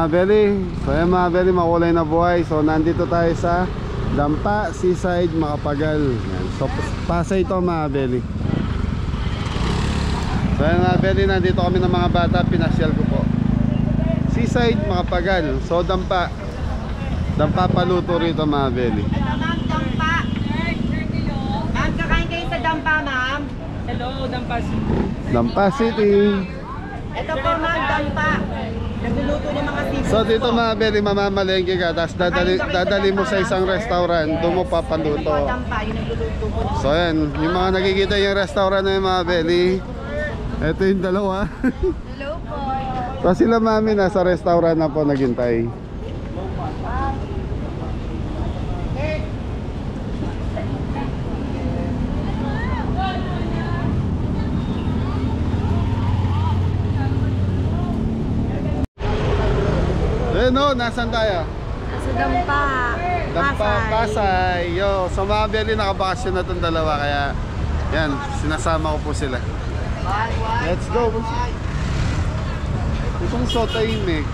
belly. So ayan mga belly, makulay na buhay. So nandito tayo sa Dampa, Seaside, Makapagal. Yan. So Pasay ito mga belly. So ayan mga belly, nandito kami ng mga bata. Pinasyal ko po Seaside, Makapagal. So Dampa paluto rito mga belly. Ma'am, Dampa. Ma'am, kakain kayo sa Dampa, ma'am. Hello, Dampa City. Dampa City. Ito po, ma'am, Dampa. Nagluluto ng mga seafood. So dito mga belly, mamamalengke ka, tapos dadali mo sa isang restaurant, doon mo papaluto. Dampa, yung nagluluto po. So ayan, yung mga nakikita yung restaurant na yung mga belly. Ito yung dalawa. Hello po. So sila mami nasa restaurant na po naghintay. Eh no, nasan tayo? Sa Dampa. Dampa, Pasay. Yo, so mga belly, nakabakasyon na itong dalawa, kaya yan, sinasama ko po sila. Let's go. Itong so tahimik.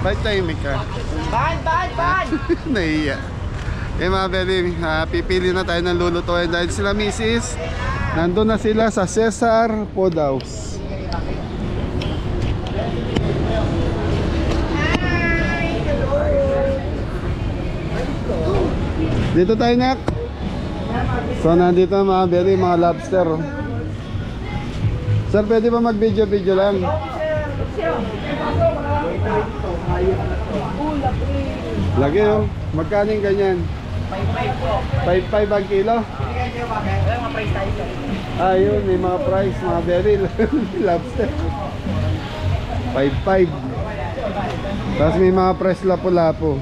Ba't tahimik ka? Ban! Naiya. Eh mga belly, pipili na tayo ng lulutuin dahil sila misis nandun na sila sa Cesar Food House. Dito tayo nak. So nandito mga belly, mga lobster. Sir, pwede ba mag-video lang? Lagi oh. Magkano yung ganyan? 5.5 ang kilo? Ayun, may mga price, mga belly. Lobster 5.5. Tapos may mga price lapu-lapu.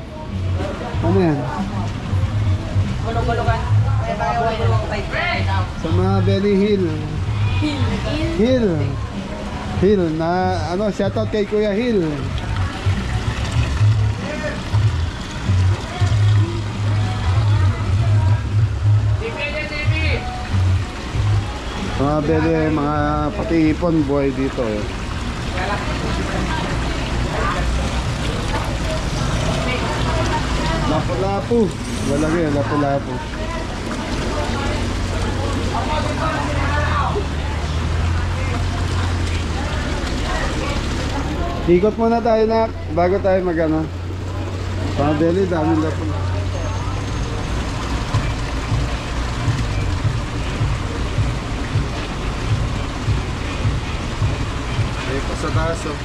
Ano yan? Sa mga belly hill. Hill na ano, shoutout kay Kuya Hill. Mga belly, mga pati ipon buhay dito eh. Lapu-lapu. Lalagay, lapu-lapu. Ikot muna tayo na bago tayo magano. Mga belly, daming lapu. Eh, pa sa taas oh.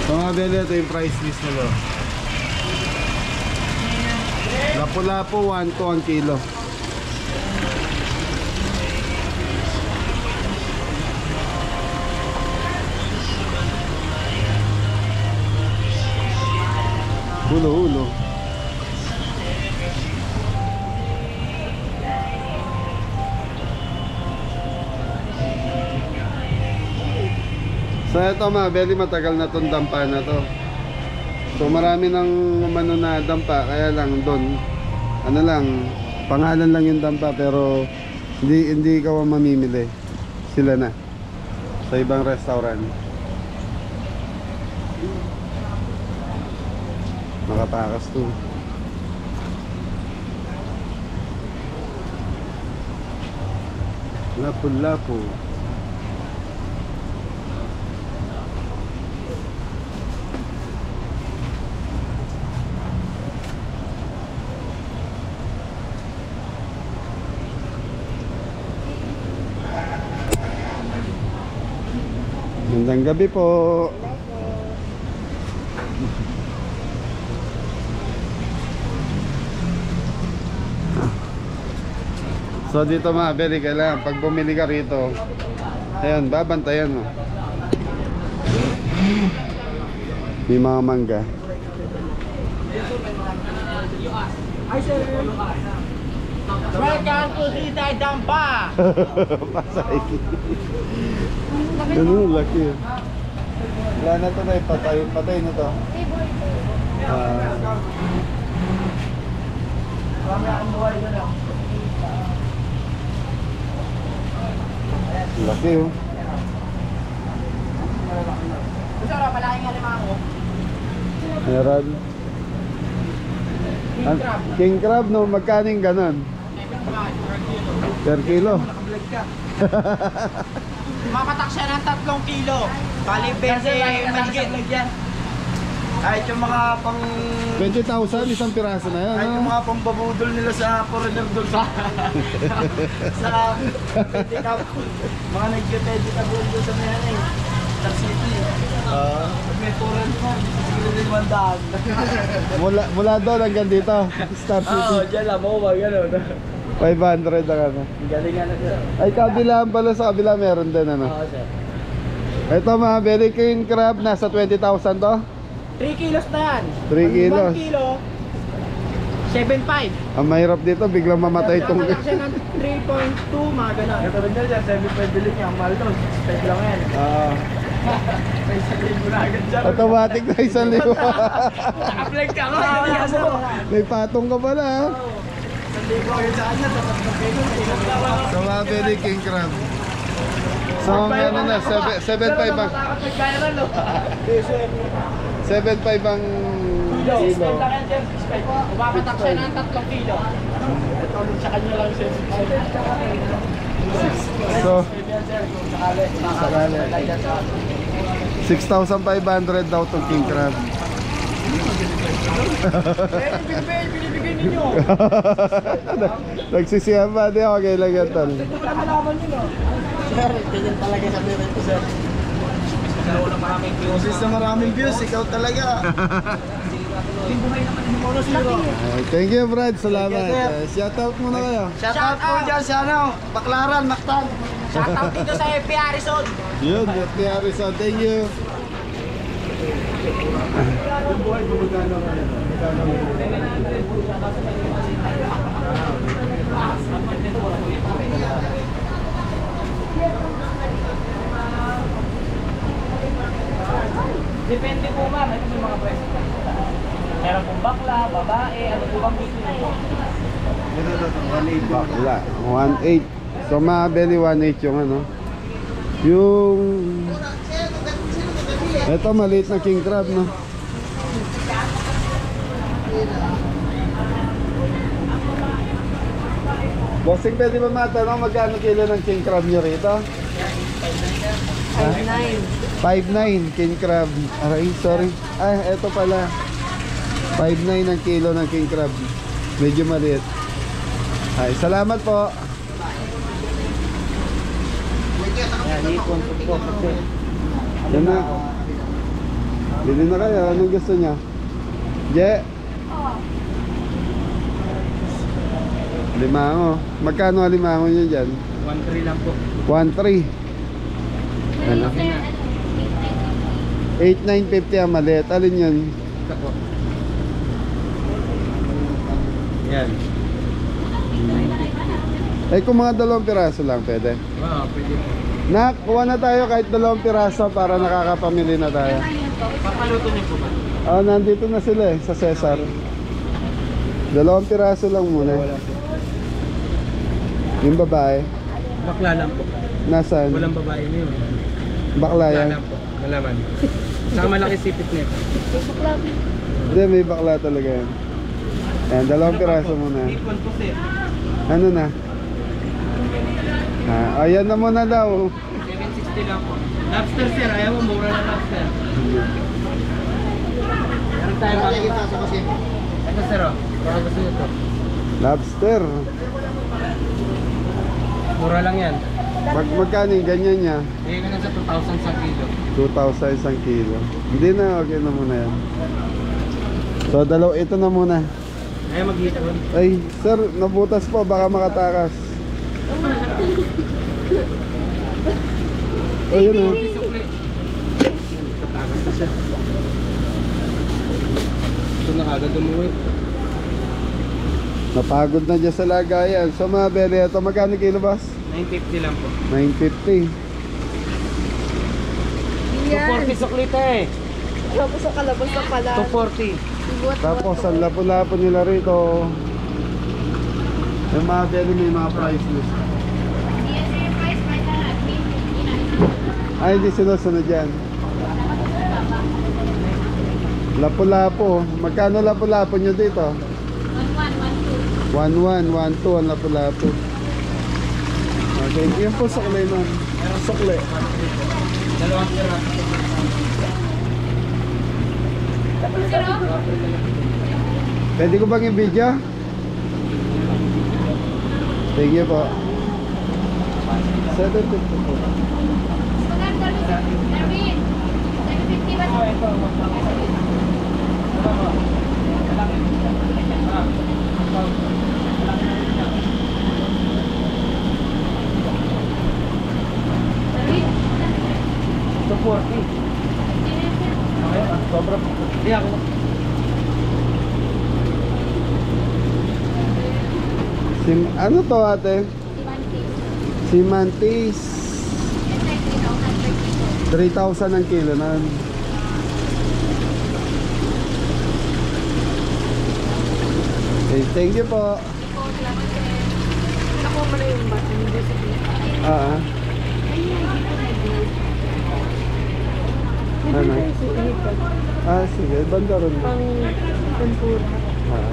So mga belly, ito yung price list nila. Lapu-lapu 1 to 1 kilo. Ulo. So ito mga belly, matagal na tong dampa na to. So marami ng umano na dampa, kaya lang doon ano lang, pangalan lang yung dampa, pero hindi ikaw ang mamimili. Sila na sa ibang restaurant. Nakatakas to. Lapu-lapu. Magandang gabi po. So dito mga belly, kailangan pag bumili ka rito, ayun, babantayan mo. May mga mangga. Welcome to Seaside Dampa. Pasay. Ganun, laki. Wala na ito na, patay na to. Laki oh. Meron. King crab, no? Magkaning ganon? Per kilo. Mapatak siya ng 3 kilo. Bali, 20 mahigit. Kahit yung mga pang... 20,000 isang piraso na yan, Kahit yung no? mga pambabudol nila sa foreigner doon sa... sa... Pedicab. Mga nag-pedicab doon sa may ano eh. Star City. Pag may foreigner mo, siguro din 100. Mula doon hanggang dito. Star Oo, City. dyan lang mo ba, gano'n. 500 ang ano. Ang galing nga na sir. Ay, kabilaan pala, sa kabila meron din, ano? Oo, sir. Ito mga belly king crab, nasa 20,000 to? 3 kilos na yan. 3 kilos. 1 kilo, 7.5. Ang mahirap dito, biglang mamatay itong... Papatak siya ng 3.2, mga gano'n. Ito rin dyan, 7.5 bilhin niya. Ang mahal doon, 6.5 lang yan. May 1,000 na agad dyan. Automatic na 1,000. Naka-flag ka nga. May patong ka pala, ha? 1,000 agad sa kanya. Tapos na kayo. So mga belly king crab. So ano na, 7.5 ang... 7.5 ang kilo. Umapatak siya ng 3 kilo. Ito ulit sa kanya lang siya. So, Sakali. 6,500 daw itong king crab. Binibigay ninyo. Nagsisiyan ba? Di ako kailan yan, tol. Malaman nyo, no? Sir, ganyan talaga sa meron ko, sir. Boses na maraming views, ikaw talaga. Thank you, Brad. Salamat. Shout out muna kayo. Shoutout po dyan sa ano, Baklaran, Mactan. Shoutout dito sa FP Harrison. Yun, FP Harrison. Thank you. Depende po ma'am, ito may mga pwesto. Meron pong bakla, babae, ano po bang gusto nyo? Bakla. 1.8. So mga belly 1.8 yung ano. Yung... Ito maliit na king crab, no? Bossing, pwede ba matanong magkano kilo ng king crab nyo rito? 5.9 king crab. Aray, sorry. Ay, eto pala. 5.9 ang kilo ng king crab. Medyo maliit. Ay, salamat po. Yan na. Bili na kayo. Anong gusto niya? Je? Limango. Magkano ang limango niyo dyan? 1.3 lang po. 1.3. Ano? 8,950 ang maliit. Alin yun? Ito po. Yan. Ay, kung mga 2 piraso lang, pwede. Wow, pwede po. Nak, kuha na tayo kahit 2 piraso para nakakapamili na tayo. Papaluto niyo po ba? Oh, nandito na sila eh, sa Cesar. 2 piraso lang muna. Yung babae, Bakla lang po. nasaan? Walang babae niyo. Bakla yan. Malaman. Saka malaki sipit niya. Hindi, may bakla talaga yan. Ayan, 2 piraso muna. Ipon po sir. Ano na? Ayan na muna daw. 760 lang po. Lobster sir, ayaw mo mura na lobster. Meron tayo ba? Ito sir oh. Baka gusto nyo ito. Lobster. Mura lang yan. Magkano yung ganyan niya? Bigay ko na sa 2,000 sa kilo. 2,000 isang kilo. Hindi na, okay na muna yan. So, ito na muna. Ayaw mag-hipon. Ay, sir, nabutas po, baka makatakas. Oh, yun o. Tatakas na siya. Ito na agad umuwi. Napagod na dyan sa lagayan. So, mga beli, ito magkano kilo, boss? 950 lang po. 950. 240 suklita eh. Tapos ang kalabas na pala. 240. Tapos, ang lapo-lapo nila rito. Yung mga beli, may mga price list. Ay, hindi sinusunod yan. Lapu-lapu. Magkano lapu-lapu nyo dito? 1-1, 1-2 ang lapu-lapu. Okay, yun po sukle nun. Sukle. Dalawang tira. Pwede ko bang i-video? Thank you po. 750 po. Ito 40. Sobra. Hindi ako. Ano to ate? Simantis. 3,000 ang kilo na. Okay, thank you po. Nakuha mo na yung bata. Hindi sa Ah. Ano? Ah, sige. Banda ron. pang tempura. Ah.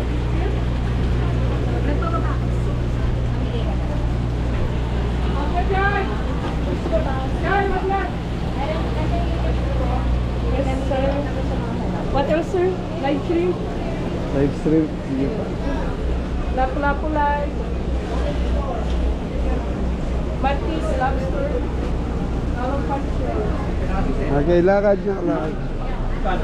Yes, sir. What else, sir? Live shrimp? Live stream. Sige pa. Lapu-lapu live. Batis, lobster. Along puncher. Okay, lakad na. Lakad.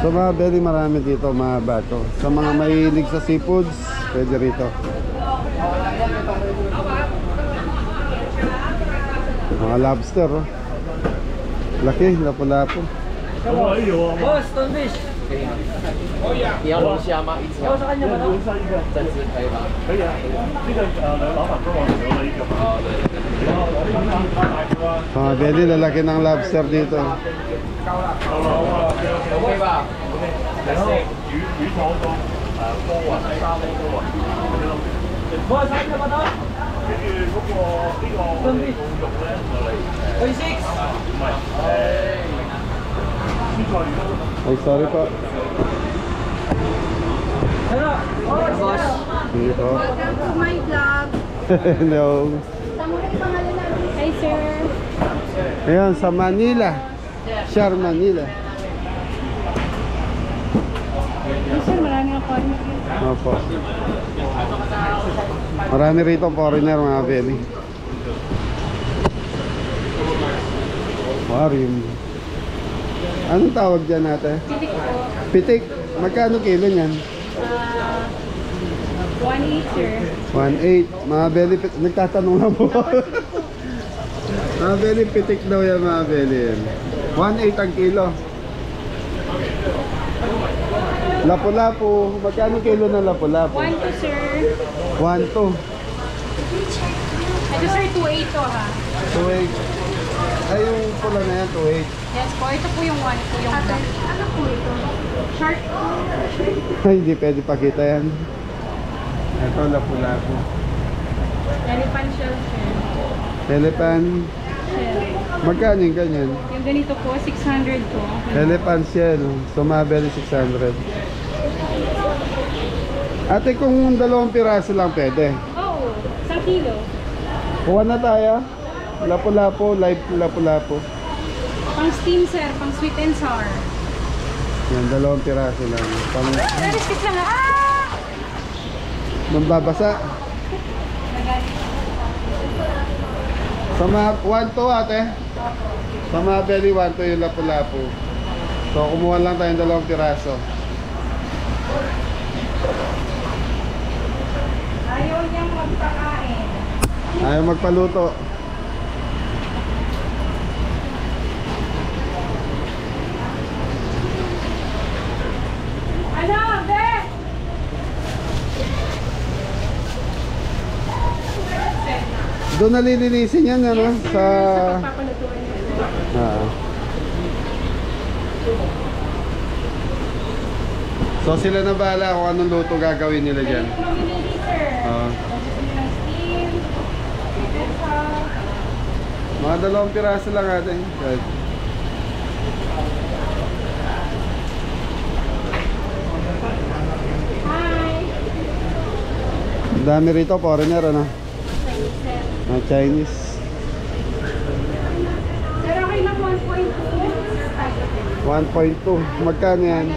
So mga very marami dito mga bato. Sa mga mahilig sa seafoods, pwede rito. Mga lobster, oh. Laki, lapu-lapu. Boss, Tonfish. Oh, sa kanya ba to? Mga very lalaki ng lobster dito. Okay ba? Boss, sa kanya ba to? Tonfish. 26. Ay, sorry po. Ano? Boss. Dito. Welcome to my vlog. Hello. Hi, sir. Ayan, sa Manila. Shar Manila. Sir, maraming ako. Opo. Marami rito foreigner mga belly. Aquarium. Anong tawag dyan natin? Pitik po. Pitik. Magkano kilo niyan? 1.8, sir. 1.8. Mga belly pitik. Nagtatanong na po. Mga belly pitik daw yan mga belly. 1.8 ang kilo. Lapu-lapu. Magkano kilo ng lapu-lapu? 1.2, sir. 1.2. Ito, sir, 2.8 to, ha? 2.8. Ay, yung pula na yan, 2.8. Yes po. Ito po yung 1.2, yung black. Ano po ito? Shark po. Ay, hindi pwede pakita yan. Ito, lapu-lapu. Elephant shell, sir. Elephant. Shell. Magkano yung ganyan? Yung ganito po, 600 po. Elephant siya, no? Sumabel 600. Ate, kung 2 piraso lang pwede. Oo. 1 kilo. Kuha na tayo. Lapu-lapu, live lapu-lapu. Pang steam, sir. Pang sweet and sour. Yan, 2 piraso lang. Pang Realistic lang. Ah! mambabasa. Sa mga 1 to ate. Sa mga belly 1 to yung lapu-lapu. So kumuha lang tayong 2 piraso. Ayaw niyang magpakain. Ayaw magpaluto. Ano, be? Doon nalilinisin yan, ano? Sa... Papalutuin. So sila na bahala kung anong luto gagawin nila dyan. Mamimili, sir. Oo. Gusto niyo ng steam, sweet and sour. Mga 2 piraso lang ate. Kahit. Ang dami rito, foreigner ano? Chinese. Sir, okay na 1.2. 1.2. Magkano yan?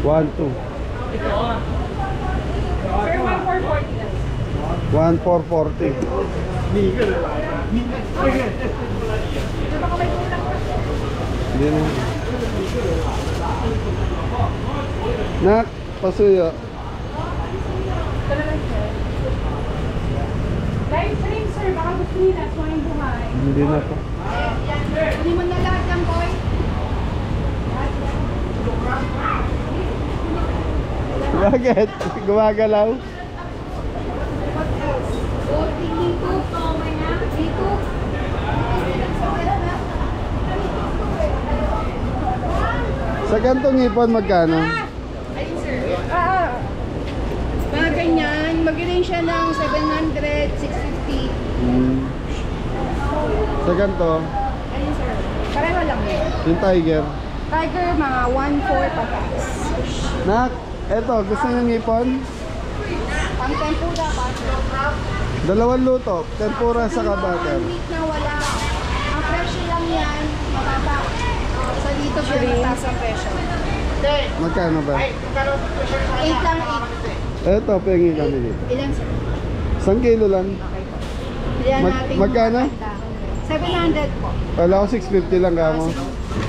One, two. Sir, 1.440 lang. 1,440. Hindi na. Nak, pasuyo. Live stream, sir. Baka gusto nila. Swine buhay. Hindi na po. Hindi mo na lahat yan, boy. Bakit? Gumagalaw? Sa gantong ipon magkano? Mga ganyan, mag-range siya ng 700, 650. Sa ganto, Ayun, sir. Pareho lang yun. yung tiger. Tiger, mga 1.4 pataas. Nak, eto, gusto nyo ng ipon? Pang tempura ba? 2 luto, tempura sa kabater. 1 week na wala. Ang presyo lang yan, mababa. Sa dito, pero mataas ang presyo. Magkano ba? 8 lang, 8. Eto, pengi kami dito. Ilan, sir? 1 kilo lang. Ilan natin yung magkano? maganda. 700 po. Wala ko 650 lang kamo.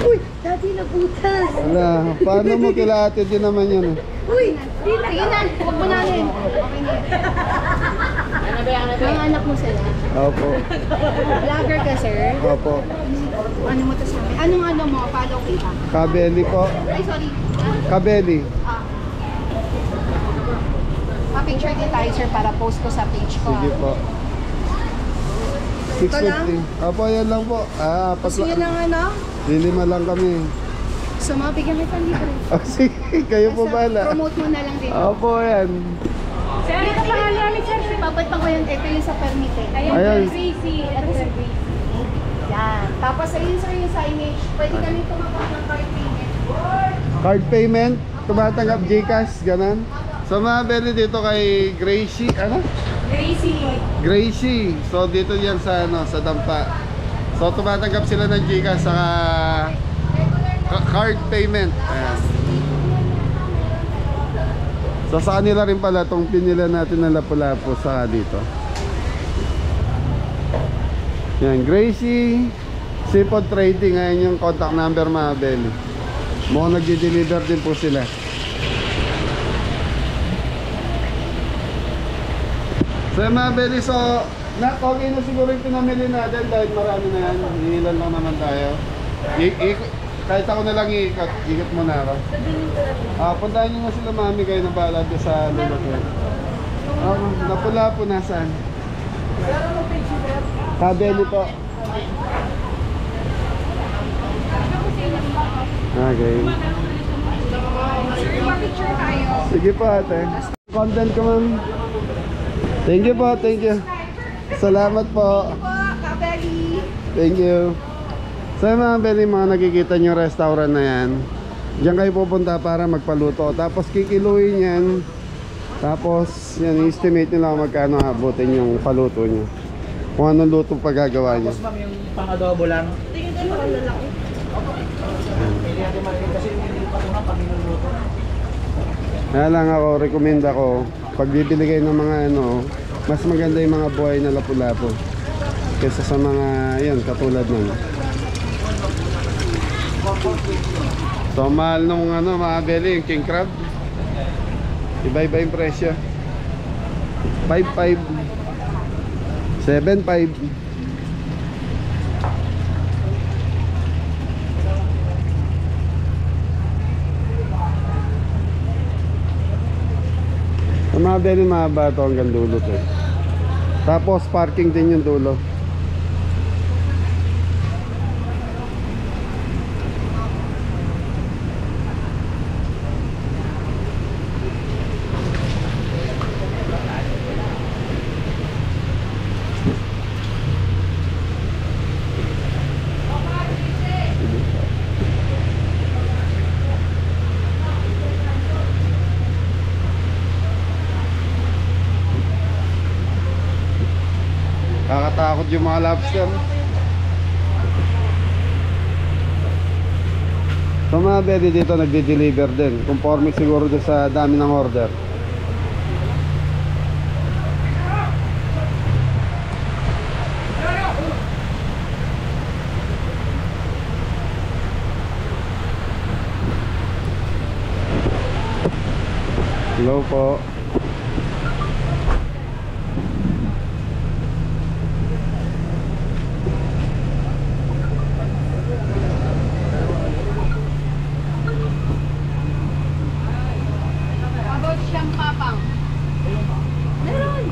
Uy, dati nabutas. Wala, paano mo kila ate din naman yun eh. Uy, sige na. Huwag mo natin. Okay na. Mga anak mo sila. Opo, Vlogger ka, sir. opo. Ano mo to sa amin? Anong ano mo? Follow kita. Kabeli po. Ay, sorry. Kabeli. Pa-picture din tayo, sir, para post ko sa page ko. Sige po. Ito lang? 650. Opo, yan lang po. Apat Gusto nyo lang. ng ano? Lilima lang kami. So, mabigyan kita libre. Oh, sige, kayo po bala. Promote mo na lang din. Opo, yan. Sir, ito pangalan namin, sir. Papat pa ko yan. Ito yung sa permit eh. Ayan. Gracie. Ito sa Gracie. Yan. Tapos, ayun, sir, yung signage. Pwede kami tumapak ng card payment. Card payment, tumatanggap GCash, ganun. So mga beli dito kay Gracie, ano? Gracie. Gracie. So dito yan sa ano, sa Dampa. So tumatanggap sila ng GCash sa card payment. Ayan. So sa kanila rin pala tong pinila natin na lapu-lapu sa dito. Yan, Gracie Seafood Trading, ayan yung contact number mga beli. Mukhang nagde-deliver din po sila. So mga beli, so okay na siguro yung pinamili natin dahil marami na yan. Ilan lang naman tayo. Kahit ako na lang ikot mo na ako. Puntahan nyo na sila mami, kayo na bahala doon sa lulot. Napula po nasaan? Kabeli po. Okay. Picture tayo. Sige po ate. Content ko ma'am. Thank you po, thank you. Salamat po. Kabeli. Thank you. So mga beli, mga nakikita nyo restaurant na yan, diyan kayo pupunta para magpaluto. Tapos kikiluin yan. Tapos yan, estimate nyo lang magkano abutin yung paluto nyo. Kung anong luto pa gagawa nyo. Tapos ma'am, yung pang-adobo lang. Tingin din mo lalaki. Pili natin malaki kasi hindi pa ito nga pag minuluto. Kaya lang ako, recommend ako, pag bibili kayo ng mga ano, mas maganda yung mga buhay na lapu-lapu kaysa sa mga, yan, katulad nun. So, mahal nung ano, mga beli, yung king crab. Iba-iba yung presyo. 5.5 7.5. Ang mga beli, mahaba ito hanggang dulo to. Tapos parking din yung dulo. Kakatakot yung mga lobster. So mga bedi dito nagde-deliver din. Conforme siguro doon sa dami ng order. Hello po. About siyang papang. Meron.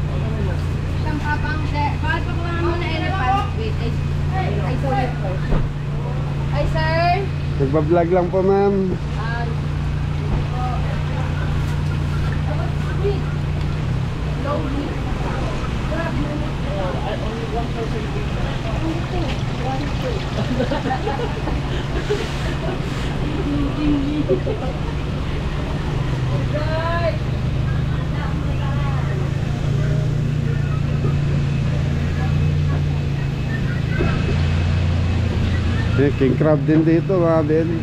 Siyang papang. Bakit pa kuha mo na elephant? Wait, I saw it first. Hi, sir. Nagbablog lang po ma'am. Low heat. May king crab din dito mga bedi.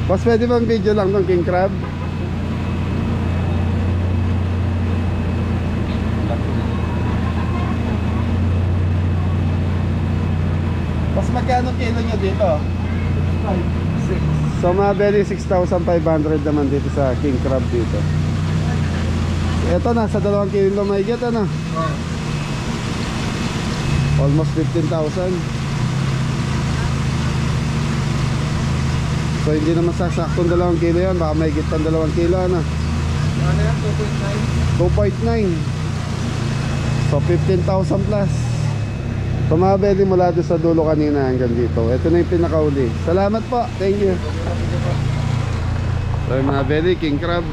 Boss, pwede bang video lang ng king crab? Boss, magkano kilo nyo dito? 6. So mga bedi, 6,500 naman dito sa king crab dito. Ito nasa 2 kilo may get ano? Almost 15,000. So hindi naman sasaktong 2 kilo yan. Baka may higit pang 2 kilo ano? Ano yan? 2.9? 2.9. So 15,000 plus. So mga bedi mula doon sa dulo kanina hanggang dito. Ito na yung pinakauli. Salamat po. Thank you. So yung mga bedi, king crab.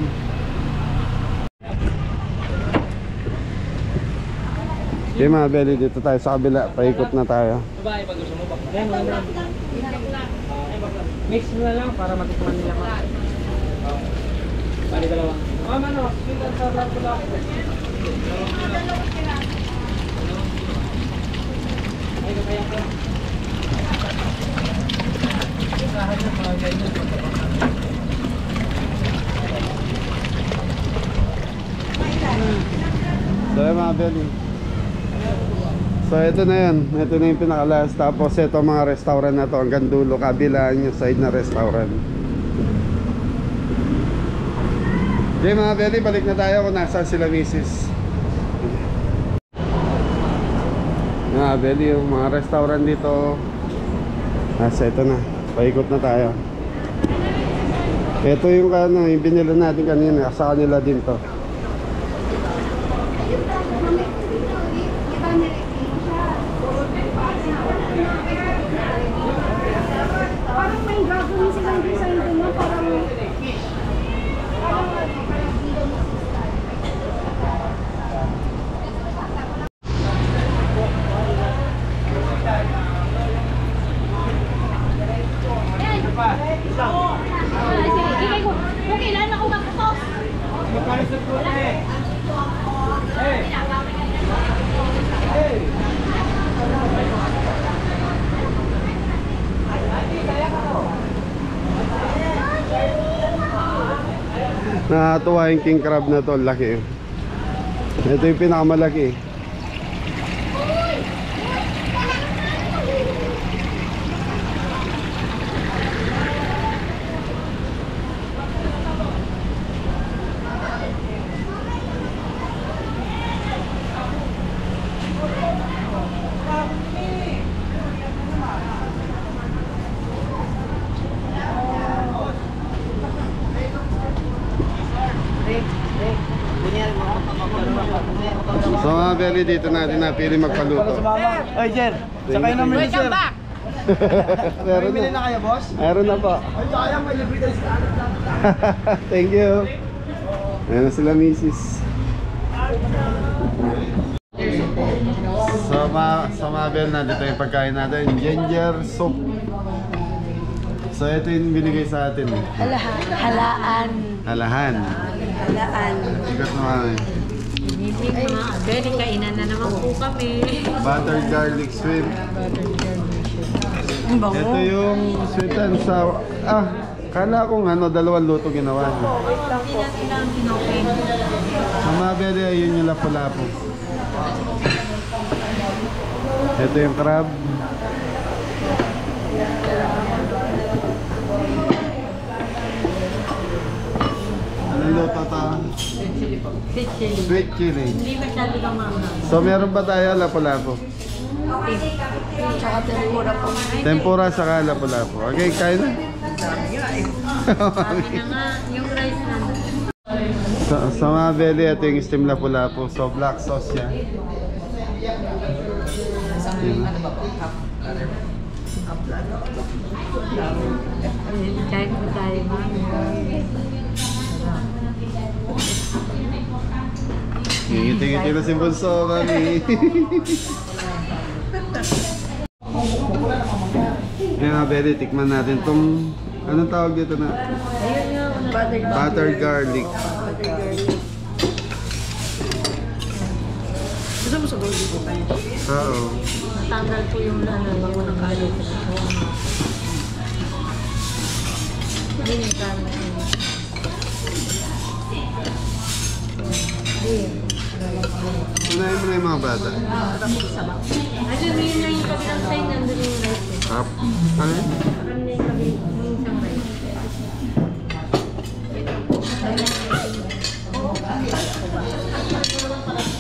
Okay mga bedi, dito tayo sa kabila. Paikot na tayo. Babae, pag gusto mo ba? Yan, wala. Mix mo na lang para matikman nila ma. Bali dalawa. Ano? Sweet and sour lang pala. Ay, kaya ko. Isahan niya mga ganyan. So yung mga bedi. So ito na yan. Ito na yung pinakalas. Tapos ito mga restaurant na to hanggang dulo. Kabilaan yung side na restaurant. Okay mga bedi, balik na tayo kung nasaan sila misis. Mga bedi, yung mga restaurant dito. Nasa ito na. Paikot na tayo. Ito yung ano, yung binila natin kanina. Sa kanila din to. Parang may gagawin silang design doon na parang kailan ako magputok? Nakakatuwa yung king crab na to, laki. Ito yung pinakamalaki. So mga beli, dito natin napili magpaluto. Oy, Jer. Sakay namin ni Sir. Welcome back! Meron Bumili na. na kayo, boss? Meron na po. Ay, sayang, may libre tayo sa Thank you. Ayan na sila misis. Sa Mabel na dito yung pagkain natin, ginger soup. So ito yung binigay sa atin. Halaan. Halahan. Halaan. Sikat naman. Pwede kainan na naman po kami. Buttered garlic shrimp. Ang bango. Ito yung sweet and sour. Kala kong dalawang luto ginawa niyo. Hindi natin lang kinopen. Sa mga bede, yun yung lapu-lapu. Ito yung crab. Anong luto to? Sweet chili. Sweet chili. Hindi masyado kamama. So meron ba tayo lapu-lapu? Tsaka tempura po. Tempura saka lapu-lapu. Okay, kain na. Sabi na nga, yung rice na. Sa mga bede, ito yung steam lapu-lapu. So black sauce yan. Kain po tayo, mami. Ngiti-ngiti na si Bunso, mami. Ngayon mga bede, tikman natin tong anong tawag dito na? Ayun nga, Buttered garlic. Gusto mo sa gold po tayo? Oo. Matanggal po yung bango ng garlic. Hindi yung garlic. Unahin mo na yung mga bata. Ayun, yun na yung kabilang side, nandun yung rice. Up. Ano yun? Parang na yung isang rice.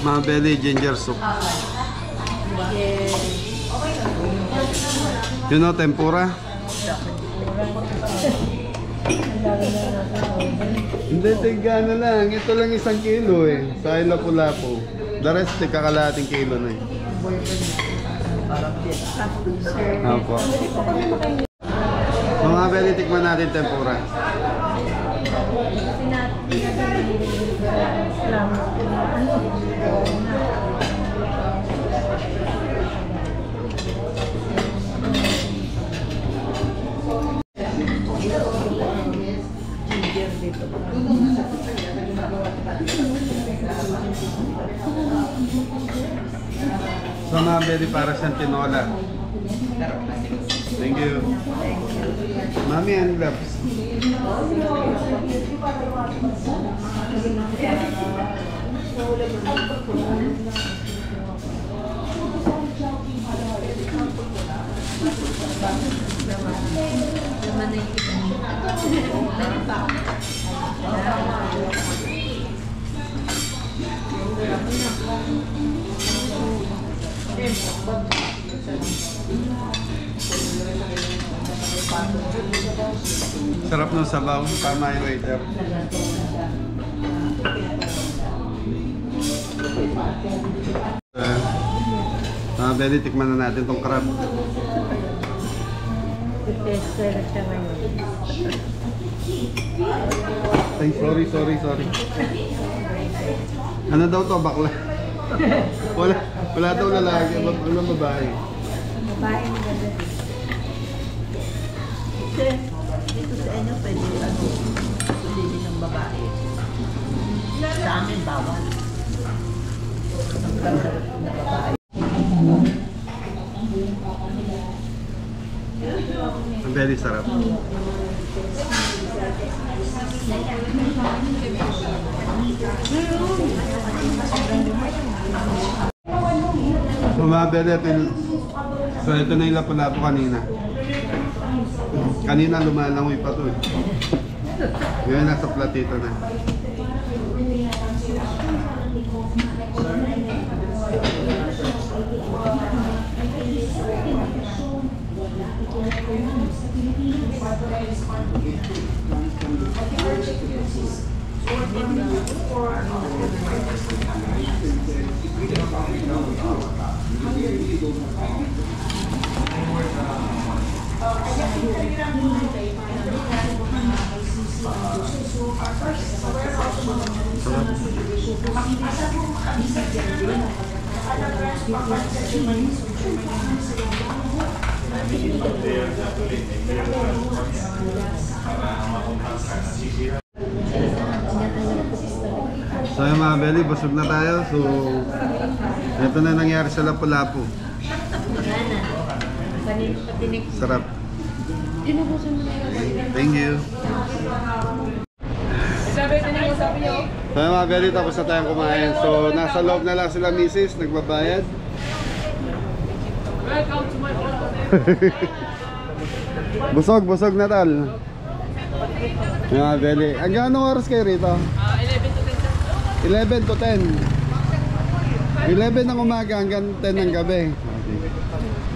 Mga belly ginger soup. Yes. Yun o, tempura. Hindi, tiga na lang. Ito lang 1 kilo eh. Sa lapu-lapu. The rest, kakalahating kilo na eh. Opo. So mga belly, tikman natin tempura. So mga belly, para siyang tinola. Thank you. Mami, and gloves. Laman na yung Sarap ng sabaw. Tama yung waiter. Mga belly, tikman na natin tong crab. tester siya ngayon. Ay, sorry. Ano daw to, bakla? Wala daw lalaki. Ano babae? Babae mo ganda. Dito sa inyo, pwede pili ng babae. Sa amin, bawal. Ang ganda na babae. Ang very sarap. Bumabili ito. So ito na yung lapu-lapu kanina. Kanina lumalangoy pa to eh. Ngayon nasa platito na. So yung mga belly, busog na tayo. So ito na nangyari sa Lapu-Lapu. Sarap. Thank you. So yung mga belly, tapos na tayong kumain. So nasa loob na lang sila misis, nagbabayad. Busog na tal. Yung mga belly. Hanggang anong oras kayo rito? 11 to 10. 11 ng umaga hanggang 10 ng gabi.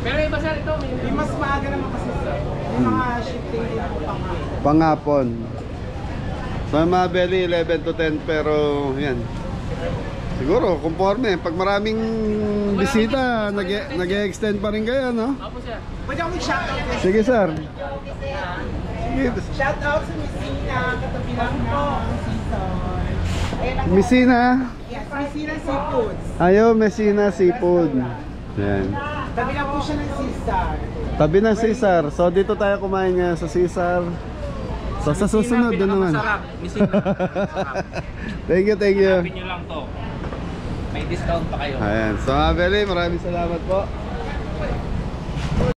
Pero iba sir, ito, may mas maaga naman kasi sir. May mga shifting din po Pangapon. So yung mga belly 11 to 10 pero yan. Siguro conforme pag maraming bisita nag-extend pa rin kayo, no? Opo sir. Pwede ako mag-shoutout. Sige sir. Sige. Shoutout sa Messina, katabi lang ng season. Messina. Yes, Messina Seafoods. Ayo, Messina Seafood. Yan. Tabi lang po siya ng Caesar. Tabi ng Caesar. So dito tayo kumain ngayon sa Caesar. So sa susunod doon naman. Messina. Thank you. Sabi nyo lang to. May discount pa kayo. Ayan. So Abeli, maraming salamat po.